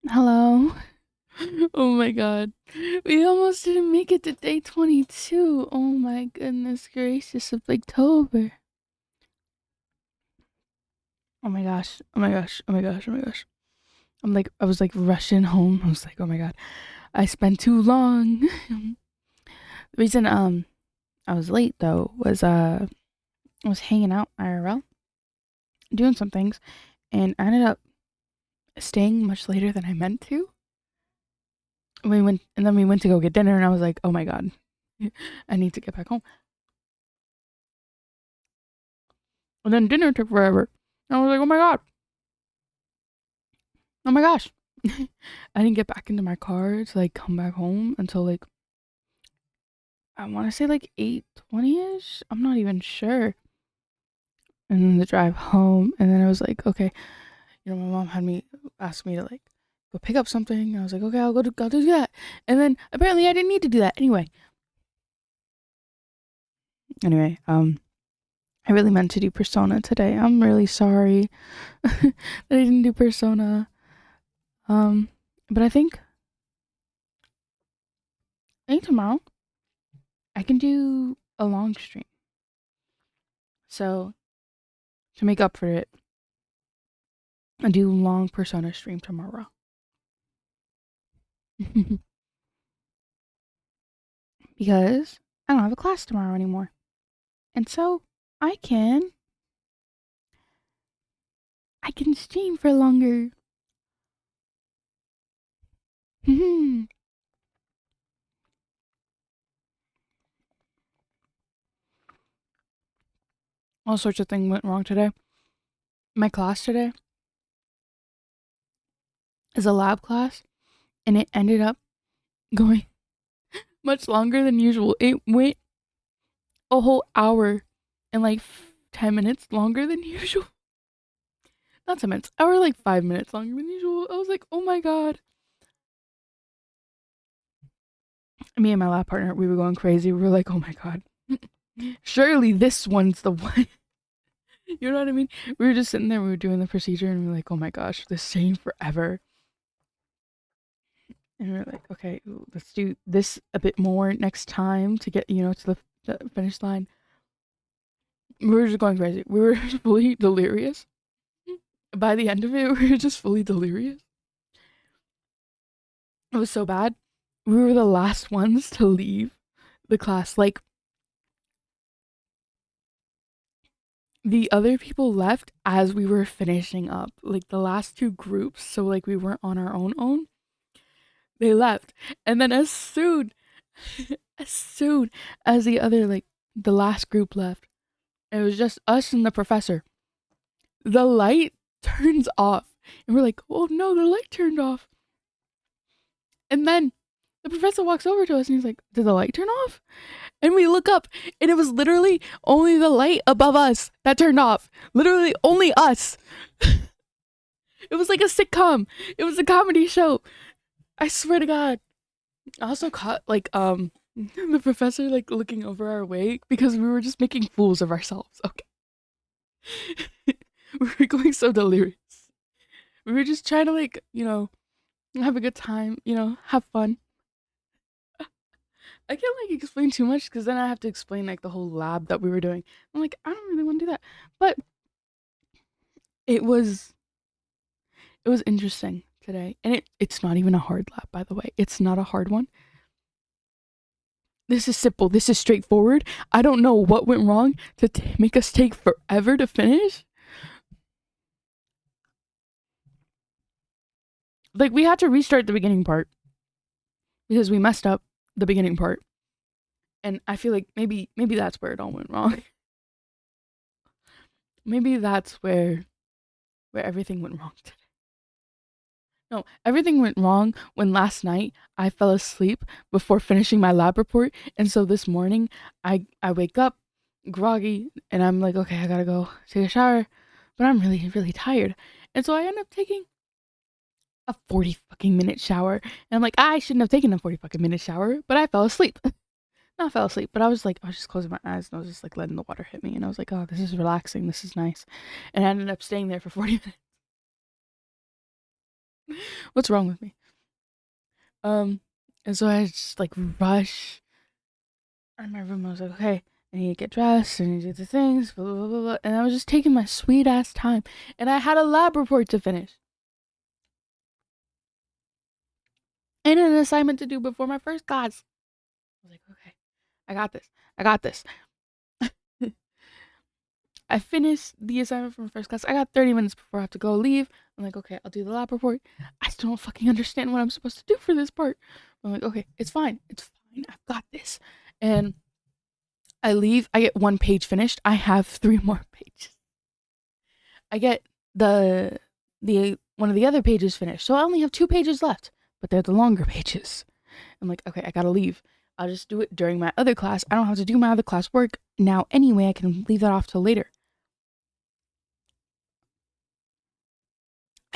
Hello. Oh my god. We almost didn't make it to day 22. Oh my goodness gracious of Bleyghtober. Oh my gosh. Oh my gosh. Oh my gosh. Oh my gosh. I was like rushing home. I was like, oh my god. I spent too long. The reason I was late though was I was hanging out IRL doing some things and I ended up staying much later than I meant to. We went to go get dinner and I was like, oh my god. I need to get back home. And then dinner took forever. And I was like, oh my god. Oh my gosh. I didn't get back into my car to like come back home until like I want to say like 8:20ish. I'm not even sure. And then the drive home, and then I was like, okay, my mom had me ask me to like go pick up something. And I was like, okay, I'll do that. And then apparently I didn't need to do that anyway. Anyway, I really meant to do Persona today. I'm really sorry that I didn't do Persona. But I think tomorrow I can do a long stream. So to make up for it, I do long Persona stream tomorrow. Because I don't have a class tomorrow anymore. And so I can stream for longer. All sorts of things went wrong today. My class today is a lab class, and it ended up going much longer than usual. It went a whole hour and like 10 minutes longer than usual. Not 10 minutes, hour like 5 minutes longer than usual. I was like, oh my god. Me and my lab partner, we were going crazy. We were like, oh my god. Surely this one's the one. You know what I mean? We were just sitting there, we were doing the procedure, and we were like, oh my gosh, this same forever. And we were like, okay, let's do this a bit more next time to get, to the finish line. We were just going crazy. We were fully delirious. By the end of it, we were just fully delirious. It was so bad. We were the last ones to leave the class. Like, the other people left as we were finishing up. Like, the last two groups, so like we weren't on our own. They left. And then as soon as the last group left, it was just us and the professor. The light turns off. And we're like, oh no, the light turned off. And then the professor walks over to us and he's like, did the light turn off? And we look up and it was literally only the light above us that turned off. Literally only us. It was like a sitcom. It was a comedy show. I swear to God. I also caught the professor like looking over our way because we were just making fools of ourselves. Okay. We were going so delirious. We were just trying to have a good time, have fun. I can't like explain too much because then I have to explain like the whole lab that we were doing. I'm like, I don't really want to do that. But it was interesting today. And it's not even a hard lab, by the way. It's not a hard one. This is simple. This is straightforward. I don't know what went wrong to make us take forever to finish. Like, we had to restart the beginning part because we messed up the beginning part. And I feel like maybe that's where it all went wrong. Maybe that's where everything went wrong today. No, everything went wrong when last night I fell asleep before finishing my lab report. And so this morning I wake up groggy and I'm like, okay, I gotta go take a shower. But I'm really, really tired. And so I end up taking a 40 fucking minute shower. And I'm like, I shouldn't have taken a 40 fucking minute shower, but I fell asleep. Not fell asleep, but I was just closing my eyes and I was just like letting the water hit me. And I was like, oh, this is relaxing. This is nice. And I ended up staying there for 40 minutes. What's wrong with me? And so I just like rush out of my room. I was like, okay, I need to get dressed, I need to do the things, blah, blah, blah, blah, blah. And I was just taking my sweet ass time. And I had a lab report to finish. And an assignment to do before my first class. I was like, okay, I got this. I got this. I finished the assignment from first class. I got 30 minutes before I have to go leave. I'm like, okay, I'll do the lab report. I still don't fucking understand what I'm supposed to do for this part. I'm like, okay, it's fine. It's fine. I've got this. And I leave. I get one page finished. I have 3 more pages. I get the one of the other pages finished. So I only have 2 pages left, but they're the longer pages. I'm like, okay, I gotta leave. I'll just do it during my other class. I don't have to do my other class work now anyway. I can leave that off till later.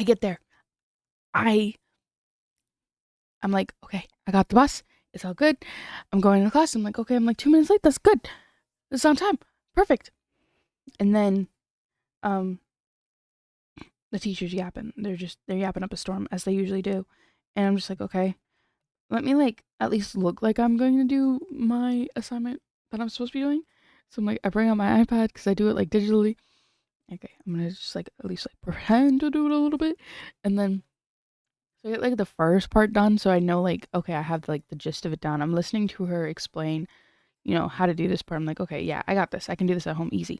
I get there. I'm like, okay, I got the bus. It's all good. I'm going to class. I'm like, okay, I'm like 2 minutes late. That's good. It's on time. Perfect. And then, the teacher's yapping. They're yapping up a storm as they usually do. And I'm just like, okay, let me like at least look like I'm going to do my assignment that I'm supposed to be doing. So I'm like, I bring out my iPad because I do it like digitally. Okay, I'm gonna just like at least like pretend to do it a little bit. And then so I get like the first part done, so I know like, okay, I have like the gist of it down. I'm listening to her explain, how to do this part. I'm like, okay, yeah, I got this. I can do this at home easy.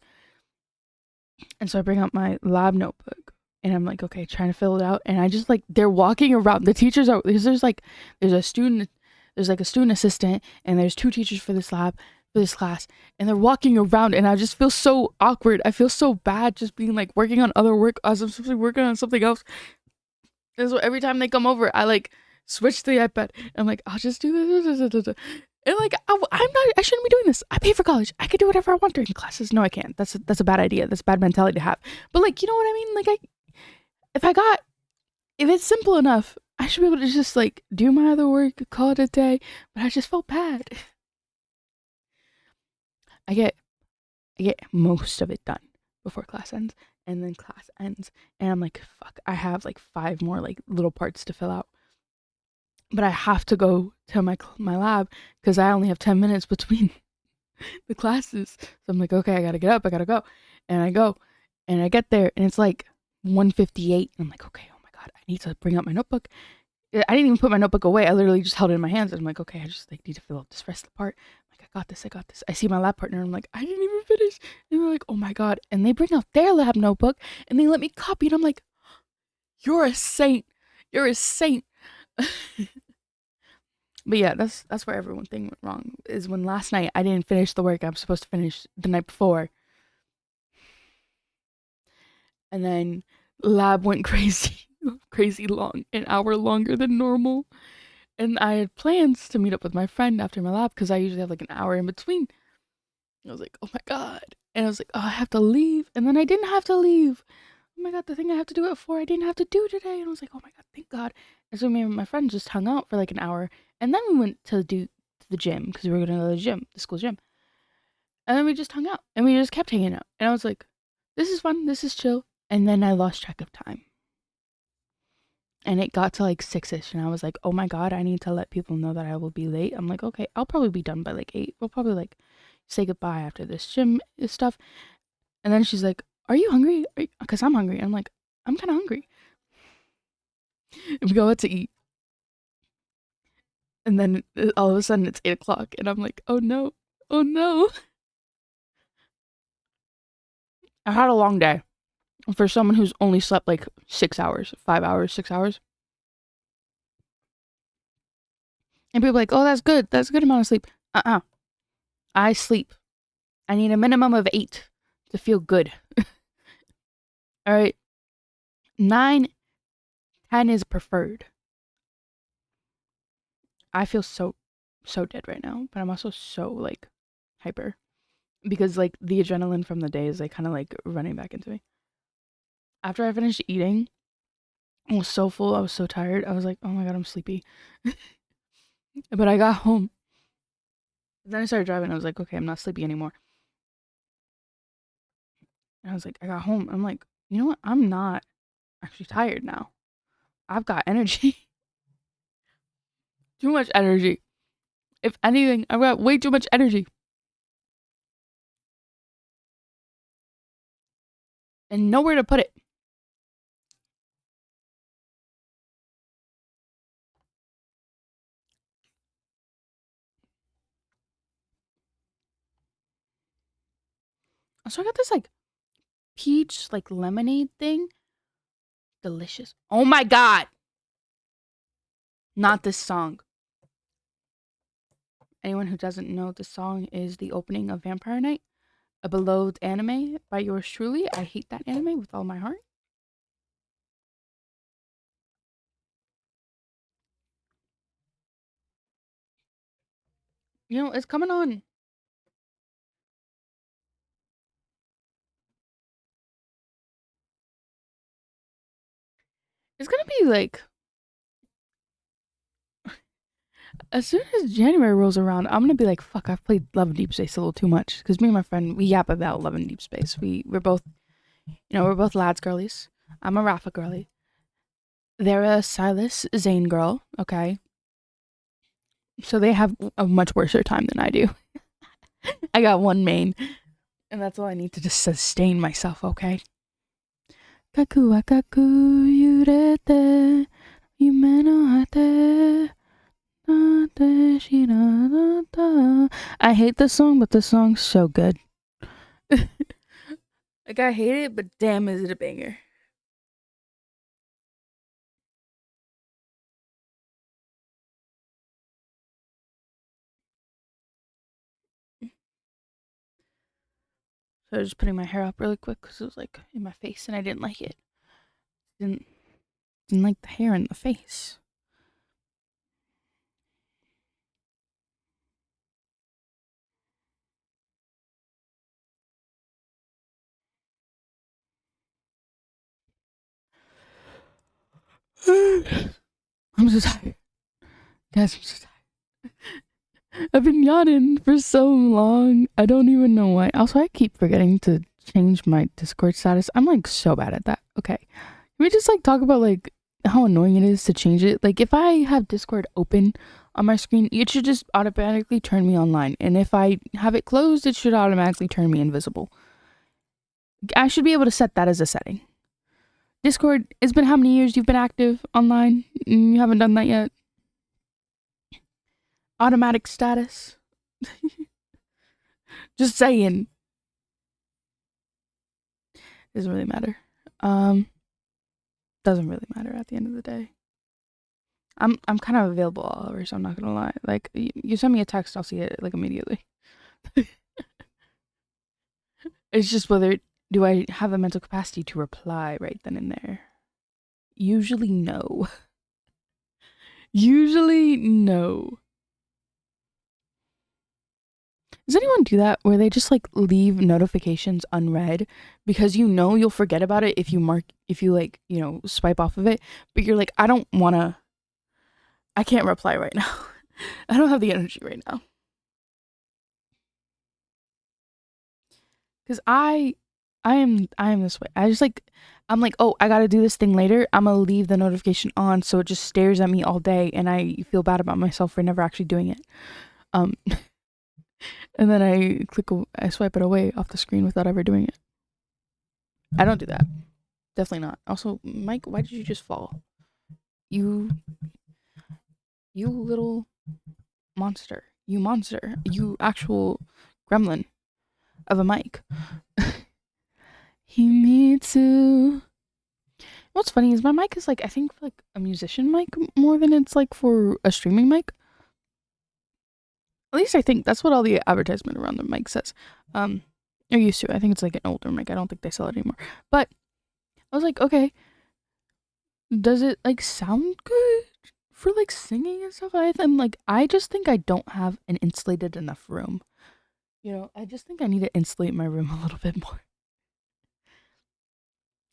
And so I bring out my lab notebook and I'm like, okay, trying to fill it out. And I just like, they're walking around. The teachers are, there's like, there's a student, there's like a student assistant and there's 2 teachers for this lab, for this class. And they're walking around and I just feel so awkward. I feel so bad just being like working on other work as I'm supposed to be working on something else. And so every time they come over, I like switch to the iPad. I'm like, I'll just do this. And like, I shouldn't be doing this. I pay for college. I could do whatever I want during classes. No, I can't. That's a bad idea. That's a bad mentality to have. But like, you know what I mean? Like, if it's simple enough, I should be able to just like do my other work, call it a day. But I just felt bad. I get most of it done before class ends, and then class ends, and I'm like, fuck. I have like 5 more like little parts to fill out. But I have to go to my lab because I only have 10 minutes between the classes. So I'm like, okay, I gotta get up, I gotta go. And I go, and I get there, and it's like 1:58. And I'm like, okay, oh my God, I need to bring out my notebook. I didn't even put my notebook away. I literally just held it in my hands. And I'm like, okay, I just like need to fill out this rest of the part. I'm like, I got this, I got this. I see my lab partner, and I'm like, I didn't even finish. And they're like, oh my God. And they bring out their lab notebook, and they let me copy, and I'm like, you're a saint. You're a saint. But yeah, that's where everyone thing went wrong. Is when last night I didn't finish the work I'm supposed to finish the night before, and then lab went crazy, crazy long, an hour longer than normal. And I had plans to meet up with my friend after my lab because I usually have like an hour in between. I was like, oh my God, and I was like, oh, I have to leave, and then I didn't have to leave. Oh my God, the thing I have to do at 4, I didn't have to do today, and I was like, oh my God, thank God. And so me and my friend just hung out for like an hour, and then we went to the gym because we were gonna go to the gym, the school gym. And then we just hung out and we just kept hanging out. And I was like, this is fun. This is chill. And then I lost track of time. And it got to like 6ish. And I was like, oh my God, I need to let people know that I will be late. I'm like, okay, I'll probably be done by like 8. We'll probably like say goodbye after this gym stuff. And then she's like, are you hungry? Because I'm hungry. I'm like, I'm kind of hungry. And we go out to eat. And then all of a sudden it's 8 o'clock. And I'm like, oh no. Oh no. I had a long day. For someone who's only slept like 6 hours, 5 hours, 6 hours. And people are like, oh, that's good. That's a good amount of sleep. I sleep. I need a minimum of 8 to feel good. All right. 9, 10 is preferred. I feel so dead right now, but I'm also so like hyper because like the adrenaline from the day is like kind of like running back into me. After I finished eating, I was so full. I was so tired. I was like, oh my God, I'm sleepy. But I got home. Then I started driving. I was like, okay, I'm not sleepy anymore. And I was like, I got home. I'm like, you know what? I'm not actually tired now. I've got energy. Too much energy. If anything, I've got way too much energy. And nowhere to put it. So I got this like peach like lemonade thing. Delicious. Oh my god. Not this song. Anyone who doesn't know, this song is the opening of Vampire Night, a beloved anime by yours truly. I hate that anime with all my heart. You know, it's coming on. It's gonna be like as soon as January rolls around, I'm gonna be like, fuck, I've played Love and Deep Space a little too much. Because me and my friend, we yap about Love and Deep Space. We're both, we're both lads girlies. I'm a Rafa girly. They're a Silas Zane girl, okay? So they have a much worse time than I do. I got one main, and that's all I need to just sustain myself, okay? Kaku wa kaku yurete, yume no hate. I hate this song, but the song's so good. Like, I hate it, but damn, is it a banger. So I was just putting my hair up really quick because it was like in my face and I didn't like it. Didn't didn't like the hair in the face. I'm so tired. Guys, I'm so tired. I've been yawning for so long. I don't even know why. Also, I keep forgetting to change my Discord status. I'm like so bad at that. Okay. Can we just like talk about like how annoying it is to change it? Like if I have Discord open on my screen, it should just automatically turn me online. And if I have it closed, it should automatically turn me invisible. I should be able to set that as a setting. Discord, it's been how many years you've been active online? You haven't done that yet? Automatic status. Just saying. Doesn't really matter. Doesn't really matter at the end of the day. I'm kind of available all hours, so I'm not gonna lie. Like you send me a text, I'll see it like immediately. It's just whether do I have the mental capacity to reply right then and there. Usually no. Usually no. Does anyone do that where they just like leave notifications unread because you'll forget about it if you like, swipe off of it, but you're like, I can't reply right now. I don't have the energy right now. Cuz I am this way. I'm like, "Oh, I got to do this thing later. I'm going to leave the notification on so it just stares at me all day and I feel bad about myself for never actually doing it." And then I swipe it away off the screen without ever doing it. I don't do that. Definitely not. Also, Mike, why did you just fall? You little monster. You monster. You actual gremlin of a mic. Himitsu. What's funny is my mic is like, I think like a musician mic more than it's like for a streaming mic. At least I think that's what all the advertisement around the mic says. Or used to. I think it's like an older mic. I don't think they sell it anymore. But I was like, okay, does it like sound good for like singing and stuff? I just think I don't have an insulated enough room. I just think I need to insulate my room a little bit more.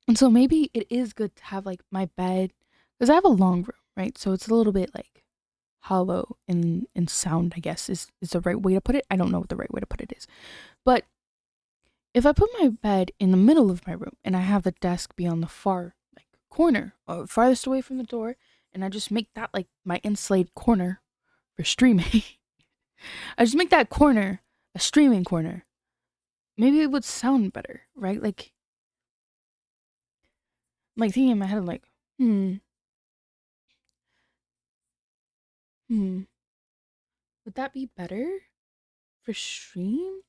And so maybe it is good to have like my bed, because I have a long room, right? So it's a little bit like hollow in sound, I guess is the right way to put it. I don't know what the right way to put it is. But if I put my bed in the middle of my room and I have the desk be on the far like corner, farthest away from the door, and I just make that like my insulated corner for streaming. I just make that corner a streaming corner. Maybe it would sound better, right? Like, I'm like thinking in my head, I'm like, hmm, would that be better for stream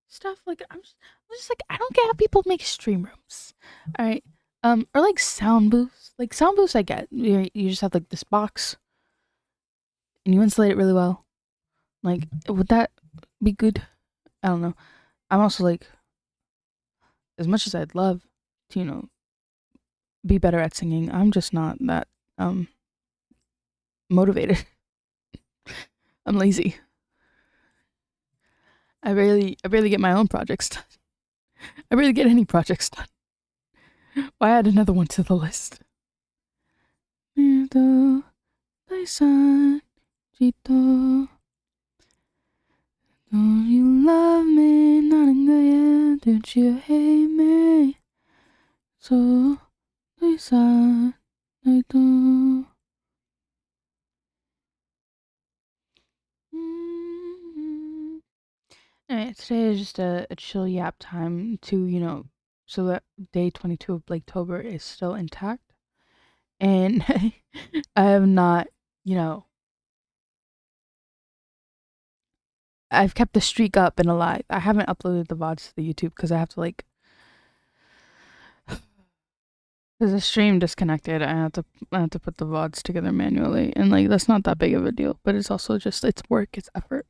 stuff? Like, I'm just like, I don't get how people make stream rooms. All right, or like sound booths. Like sound booths, I get. You just have like this box, and you insulate it really well. Like, would that be good? I don't know. I'm also like, as much as I'd love to, be better at singing, I'm just not that motivated. I'm lazy. I barely get my own projects done. I barely get any projects done. Why add another one to the list? Don't you love me? Not in the end. Don't you hate me? So, listen, I do. Alright, today is just a chill yap time to, so that day 22 of bleyghtober is still intact. And I have not, I've kept the streak up and alive. I haven't uploaded the VODs to the YouTube because I have to because the stream disconnected. I have to put the VODs together manually, and like that's not that big of a deal. But it's also just it's work, it's effort.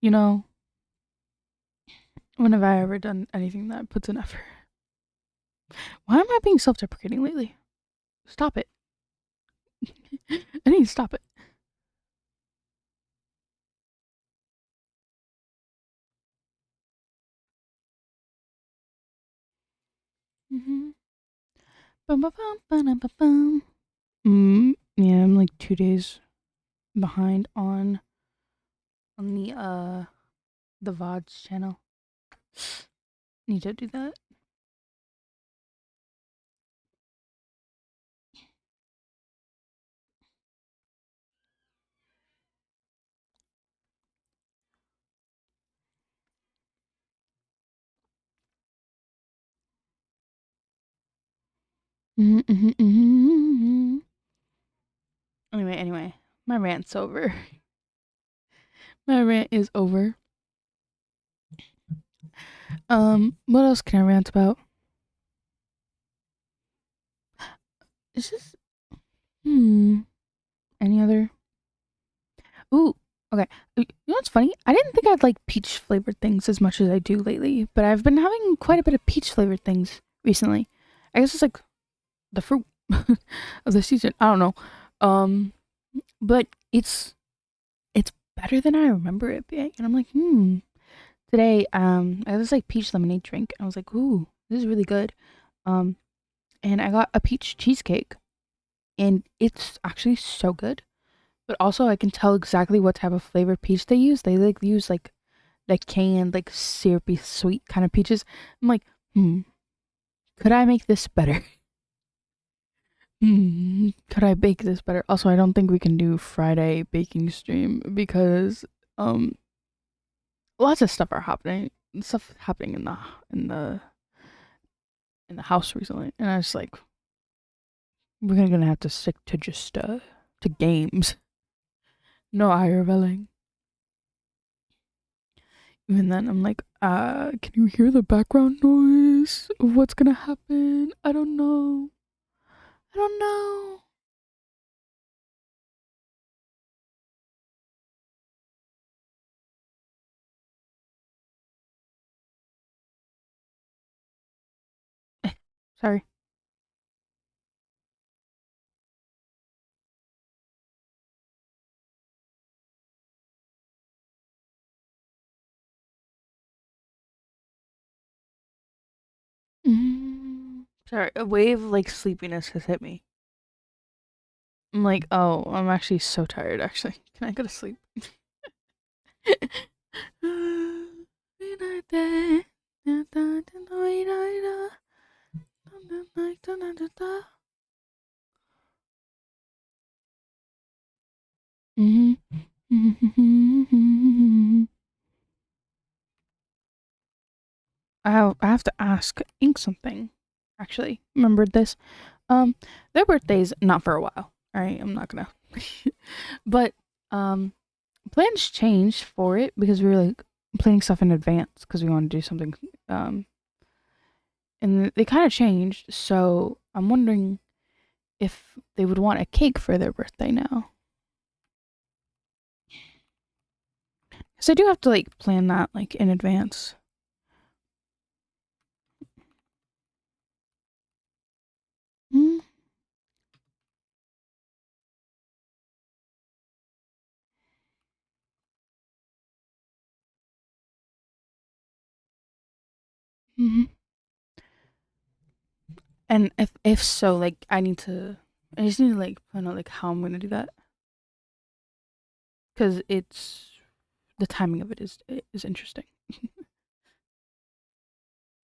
You know, when have I ever done anything that puts an effort? Why am I being self-deprecating lately? Stop it. I need to stop it. Mm-hmm. Bum, bum, bum, bum, bum, bum. Yeah, I'm like 2 days behind on the VODs channel. Need to do that. Anyway, my rant's over. My rant is over. What else can I rant about? Is this any other? Ooh, okay. You know what's funny? I didn't think I'd like peach flavored things as much as I do lately, but I've been having quite a bit of peach flavored things recently. I guess it's like the fruit of the season. I don't know. But it's better than I remember it being, and I'm like, Today, I had this like peach lemonade drink, and I was like, ooh, this is really good. Um, and I got a peach cheesecake, and it's actually so good. But also, I can tell exactly what type of flavor peach they use. They like use like canned, like syrupy, sweet kind of peaches. I'm like, could I make this better? Could I bake this better? Also, I don't think we can do Friday baking stream because lots of stuff happening in the in the house recently, and I was like, we're gonna have to stick to just to games. No IRLing. Even then, I'm like, can you hear the background noise of what's gonna happen? I don't know. I don't know. Sorry. Sorry, a wave of like sleepiness has hit me. I'm like, oh, I'm actually so tired. Actually, can I go to sleep? Mhm. I have to ask Ink something. Actually, remembered this. Their birthday's not for a while. All right, I'm not gonna. But um, plans changed for it because we were like planning stuff in advance because we wanted to do something. Um, and they kind of changed. So I'm wondering if they would want a cake for their birthday now. Because I do have to like plan that like in advance. Mm-hmm. And if so, like I just need to like plan out like how I'm gonna do that because it's the timing of it is interesting.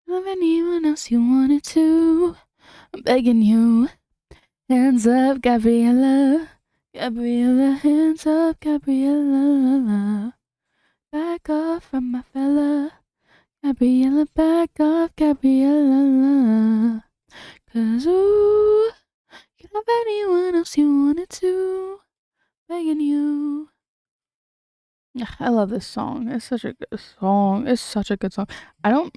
Love anyone else you wanted to? I'm begging you. Hands up, Gabriella. Gabriella, hands up, Gabriella. Back off from my fella. Gabriella, back off, Gabriella. Cause ooh, you love anyone else you wanted to. Begging you. I love this song. It's such a good song. It's such a good song. I don't.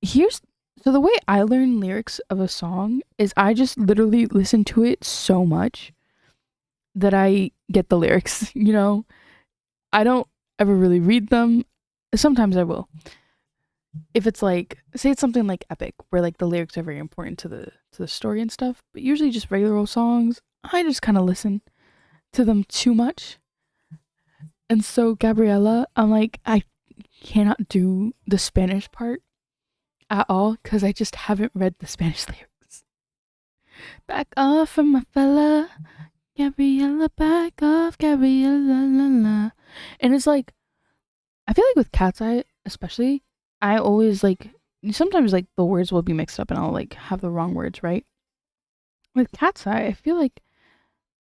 Here's so the way I learn lyrics of a song is I just literally listen to it so much that I get the lyrics. You know, I don't ever really read them. Sometimes I will. If it's like, say it's something like epic, where like the lyrics are very important to the story and stuff. But usually just regular old songs, I just kind of listen to them too much. And so Gabriella, I'm like, I cannot do the Spanish part at all because I just haven't read the Spanish lyrics. Back off from my fella, Gabriella, back off, Gabriella, la, la. And it's like, I feel like with Cat's Eye, especially, I always like, sometimes like the words will be mixed up and I'll like have the wrong words, right? With Cat's Eye, I feel like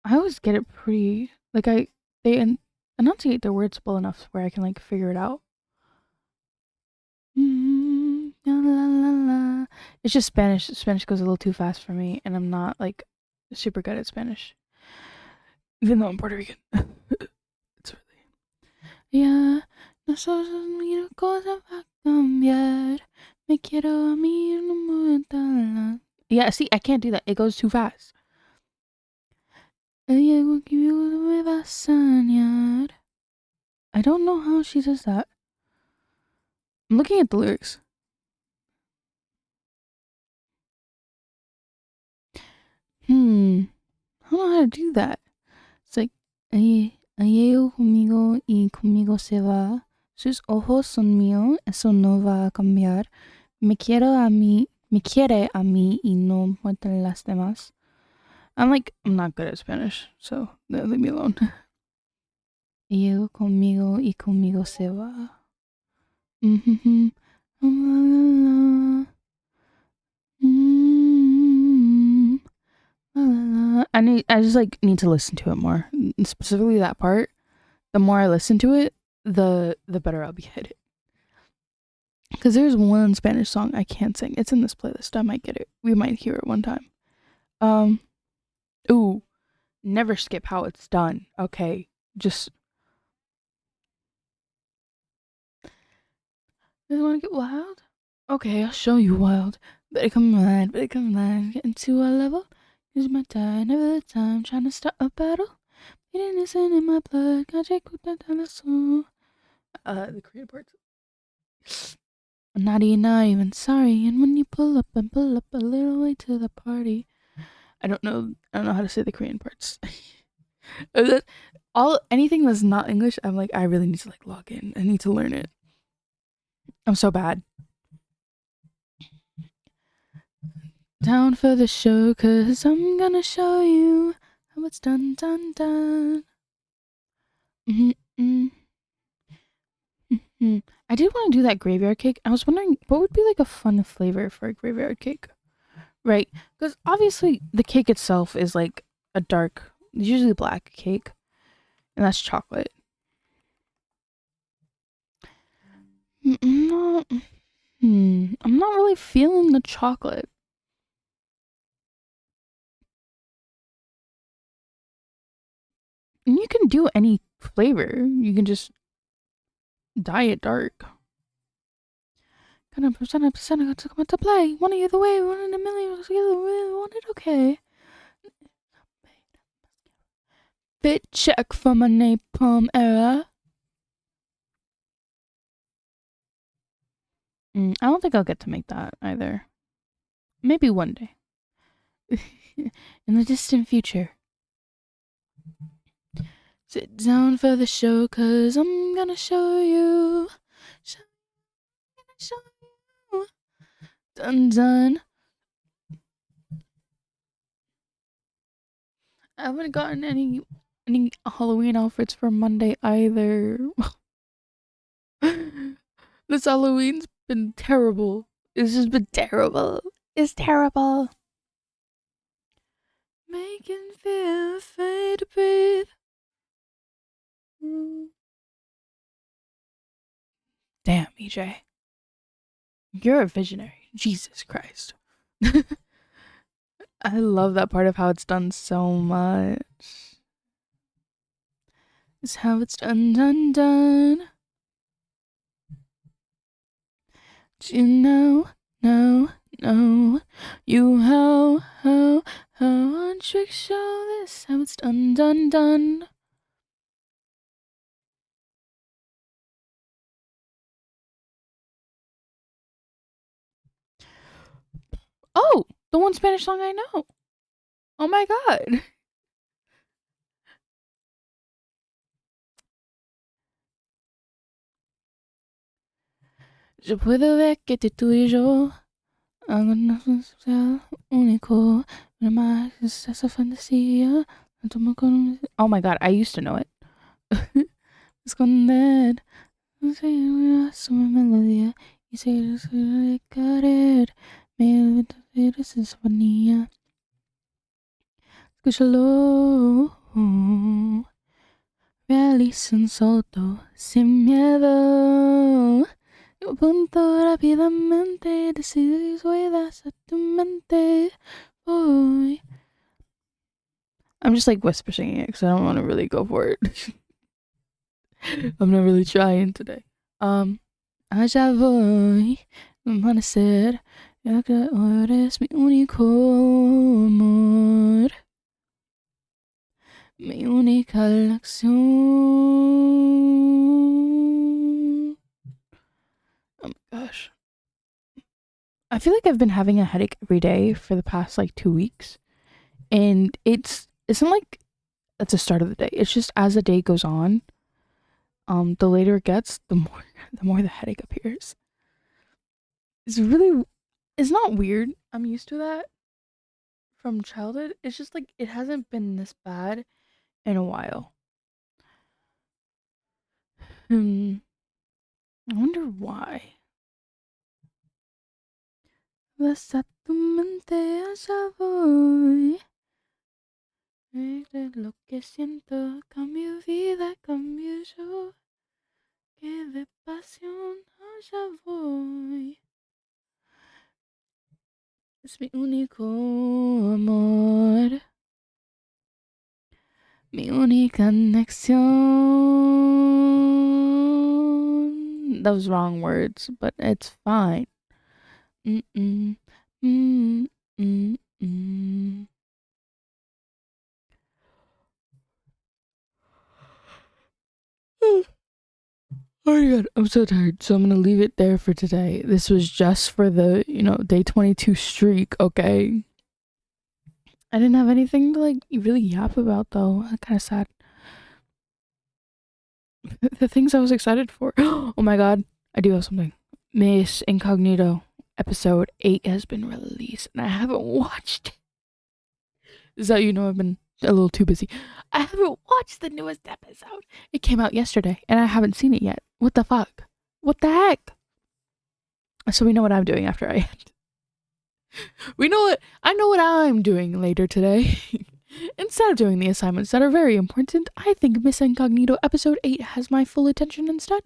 I always get it pretty, like they enunciate their words well enough where I can like figure it out. La, la, la. It's just Spanish. Spanish goes a little too fast for me, and I'm not like super good at Spanish, even though I'm Puerto Rican. It's really yeah. Nosotros mira cosa va a cambiar. Me quiero a mí en un momento. Yeah, see, I can't do that. It goes too fast. I don't know how she does that. I'm looking at the lyrics. I don't know how to do that. It's like, llegó conmigo y conmigo se va. Sus ojos son míos, eso no va a cambiar. Me quiere a mí y no muestran las demás. I'm like, I'm not good at Spanish, so leave me alone. Llegó conmigo y conmigo se va. Mm-hmm. I just like need to listen to it more. Specifically that part. The more I listen to it, the better I'll be at it. Because there's one Spanish song I can't sing. It's in this playlist. I might get it. We might hear it one time. Um, ooh, never skip how it's done. Okay, just does want to get wild? Okay, I'll show you wild. Better come on, better come on. Get into a level. Use my time, never the time. Trying to start a battle. It isn't in my blood. Got you the Korean parts. I'm not even sorry. And when you pull up and pull up a little way to the party. I don't know how to say the Korean parts. All anything that's not English, I'm like, I really need to like log in. I need to learn it. I'm so bad. Down for the show, cause I'm gonna show you how it's done. Mm-hmm. Mm-hmm. I did want to do that graveyard cake. I was wondering what would be like a fun flavor for a graveyard cake. right? Because obviously the cake itself is like a dark, usually black cake, and that's chocolate. I'm not, I'm not really feeling the chocolate. And you can do any flavor. You can just dye it dark. Kind of percent I got to come into play. One either way, one in a million, together, we want it okay. Fit check for my napalm era. I don't think I'll get to make that either. Maybe one day. In the distant future. Sit down for the show, cause I'm gonna show you. Show you. Dun dun. I haven't gotten any Halloween outfits for Monday either. This Halloween's been terrible. It's just been terrible. It's terrible. Making feel afraid to breathe. Damn, EJ. You're a visionary. Jesus Christ. I love that part of how it's done so much. It's how it's done. Do you know, no, you how on trick show this, how it's done. Oh, the one Spanish song I know. Oh my god. Yo puedo ver que tú y yo algo sea único, más esa fantasía. Oh my god, I used to know it. Esconder, no sé, su melodía y se querer, me eres sinfonía. Escúchalo, realiza un salto sin miedo. Yo apunto rápidamente, decides ruedas a tu mente. Voy. I'm just like whisper singing it because I don't want to really go for it. I'm not really trying today. Allá voy, amanecer, ya que eres mi único amor, mi única lección. Oh my gosh. I feel like I've been having a headache every day for the past like 2 weeks. And it's not like at the start of the day. It's just as the day goes on, the later it gets, the more the headache appears. It's not weird. I'm used to that from childhood. It's just like it hasn't been this bad in a while. I wonder why. Vas a tu mente, allá voy. Lo que siento, cambio vida, cambio yo. Que de pasión, allá voy. Es mi único amor. Mi única conexión. Those wrong words, but it's fine. Mm-mm. Mm-mm. Oh my god, I'm so tired. So I'm gonna leave it there for today. This was just for the, day 22 streak, okay? I didn't have anything to like really yap about though. That's kind of sad. The things I was excited for. Oh my god, I do have something. Miss Incognito episode 8 has been released and I haven't watched it. Is that I've been a little too busy. I haven't watched the newest episode. It came out yesterday and I haven't seen it yet. What the fuck? What the heck? So we know what I'm doing after I end. We know what I know what I'm doing later today. Instead of doing the assignments that are very important, I think Miss Incognito episode 8 has my full attention instead.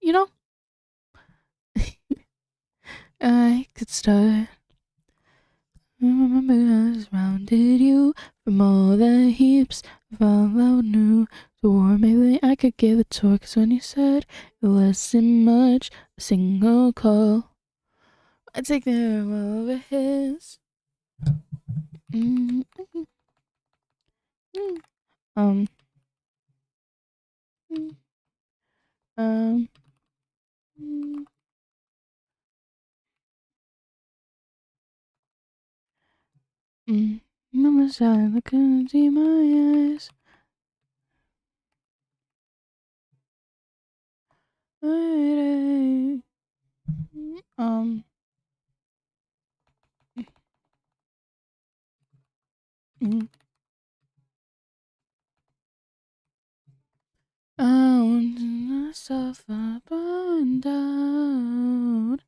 You know? I could start. Remember I surrounded you from all the heaps of all I knew. Or maybe I could give it to her, 'cause when you said it wasn't much, a single call, I'd take the arrow over his. Mm, mm, mm. Um, mm, um, mm, mm. Mama said, I couldn't see my eyes. Mm, mm. I want myself up and down.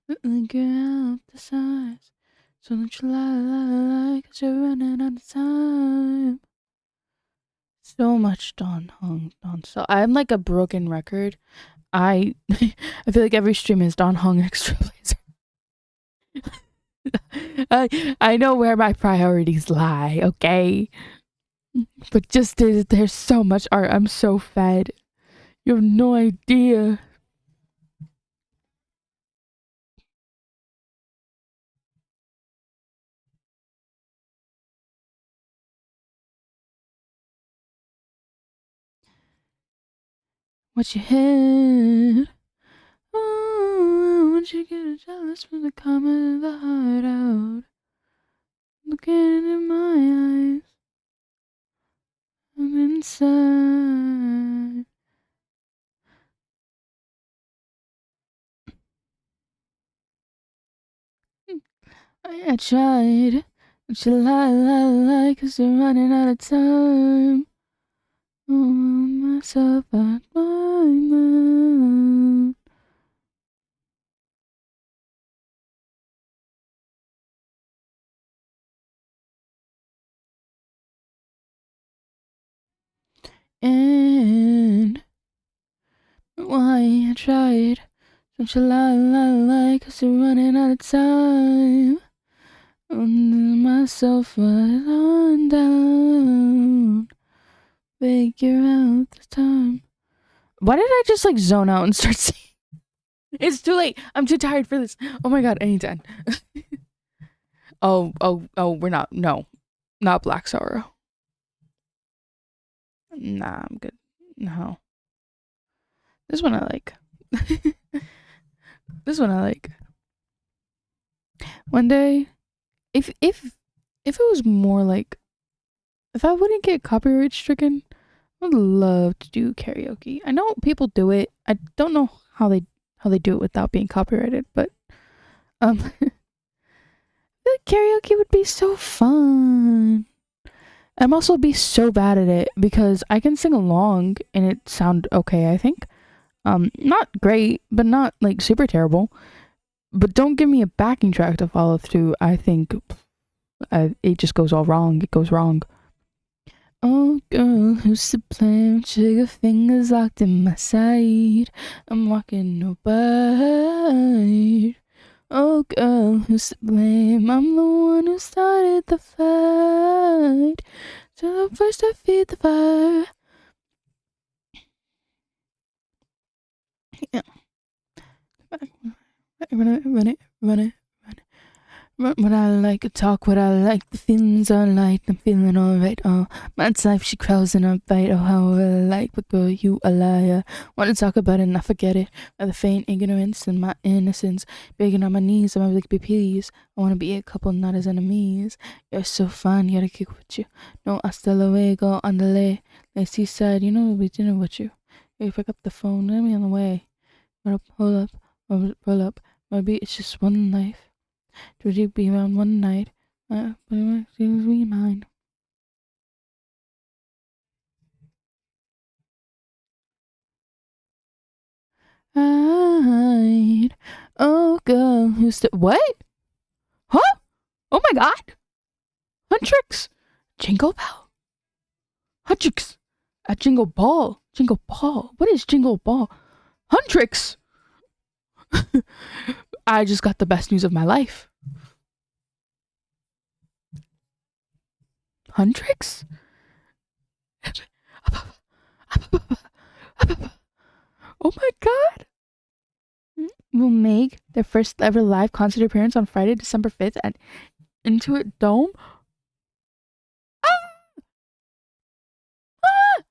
Figure out the signs. So don't you lie, 'cause you're running out of time. So much Don Hung, Don. So I'm like a broken record. I I feel like every stream is Don Hung extra blazer. I know where my priorities lie, okay? But just there's so much art. I'm so fed. You have no idea. What you had. Oh, once you get jealous from the comment of the heart out. Looking in my eyes. I'm inside. I tried. But you lie, 'cause you're running out of time. Oh, myself at my mind. And why I tried. Don't you lie, 'cause you're running out of time. Myself right on down. Figure out the time. Why did I just like zone out and start singing? It's too late. I'm too tired for this. Oh my god, I need to end. Oh, we're not. No, not Black Sorrow. Nah, I'm good. No. This one I like. This one I like. One day, if it was more like, if I wouldn't get copyright stricken, I'd love to do karaoke. I know people do it. I don't know how they do it without being copyrighted, but the karaoke would be so fun. I'm also be so bad at it because I can sing along and it sound okay, I think. Not great, but not like super terrible. But don't give me a backing track to follow through. I think it just goes all wrong. It goes wrong. Oh, girl, who's to blame? Trigger fingers locked in my side. I'm walking no bite. Oh, girl, who's to blame? I'm the one who started the fight. So first I feed the fire. Yeah. Run it. What I like to talk, what I like, the feelings are light, I'm feeling alright, oh, my life, she crawls in a bite, oh, how I like, but girl, you a liar, wanna talk about it and I forget it, by the faint ignorance and my innocence, begging on my knees, I'm like, be please, I wanna be a couple, not as enemies, you're so fun, gotta kick with you, no, hasta luego, andale, like seaside, you know, we'll be dinner with you, you pick up the phone, let me on the way, roll up, maybe it's just one life. Would you be around one night? But it seems be mine. hide. Oh, girl, who's the what? Huh? Oh my God! Huntrix, Jingle Bell, Huntrix, a Jingle Ball, Jingle Ball. What is Jingle Ball? Huntrix. I just got the best news of my life. Huntrix? Oh my God! Will make their first ever live concert appearance on Friday, December 5th at Intuit Dome. Ah! Ah!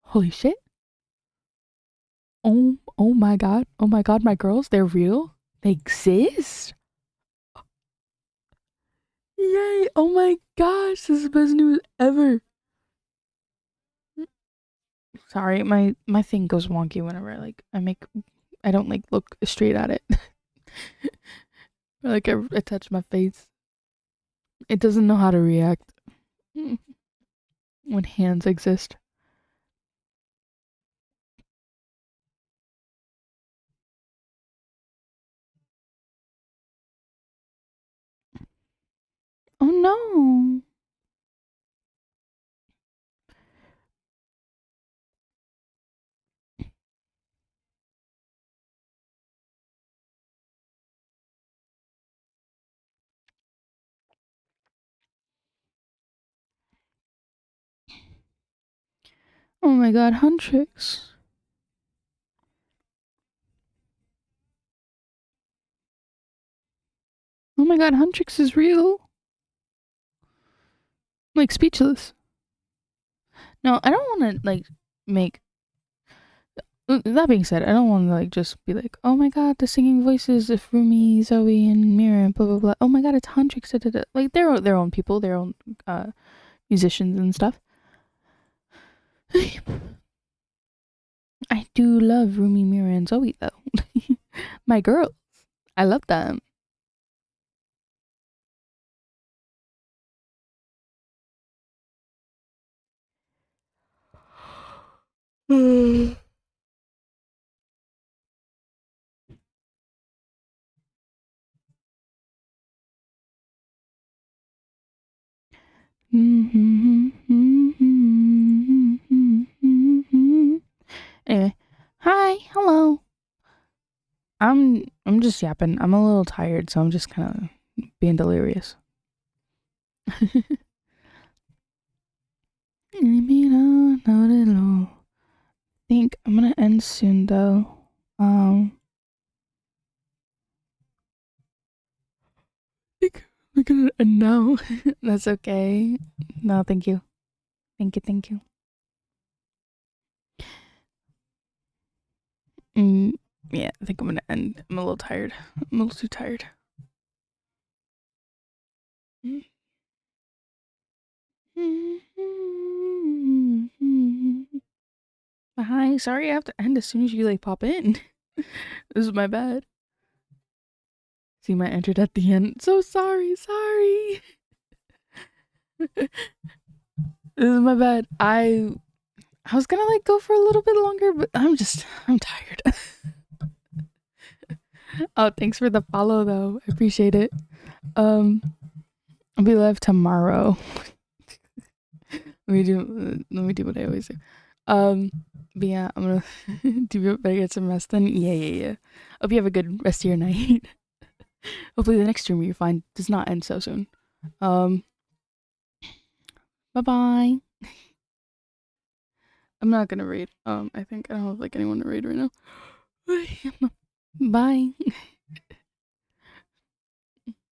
Holy shit. Oh my God. Oh my God, my girls, they're real. They exist. Yay. Oh my gosh, this is the best news ever. Sorry, my thing goes wonky whenever I don't like look straight at it. Or like I touch my face. It doesn't know how to react when hands exist. Oh no. Oh my God, Huntrix. Oh my God, Huntrix is real. I'm like speechless. No, I don't want to like make. That being said, I don't want to like just be like, oh my God, the singing voices of Rumi, Zoe, and Mira, blah blah blah. Oh my God, it's Huntrix. Da, da, da. Like they're their own people, their own musicians and stuff. I do love Rumi, Mira, and Zoe though. My girls, I love them. Anyway, hi, hello. I'm just yapping. I'm a little tired, so I'm just kind of being delirious. Think I'm gonna end soon though. Think we're gonna end now. That's okay. No, thank you. Thank you. Yeah, I think I'm gonna end. I'm a little tired. I'm a little too tired. Hi, sorry I have to end as soon as you like pop in. This is my bad. See my entered at the end. So sorry. This is my bad. I was gonna like go for a little bit longer, but I'm tired. Oh, thanks for the follow though. I appreciate it. I'll be live tomorrow. Let me do what I always do. But yeah, I'm gonna do you better get some rest then? Yeah. Hope you have a good rest of your night. Hopefully the next stream you find does not end so soon. Bye bye. I'm not gonna raid. I think I don't have like anyone to raid right now. Bye.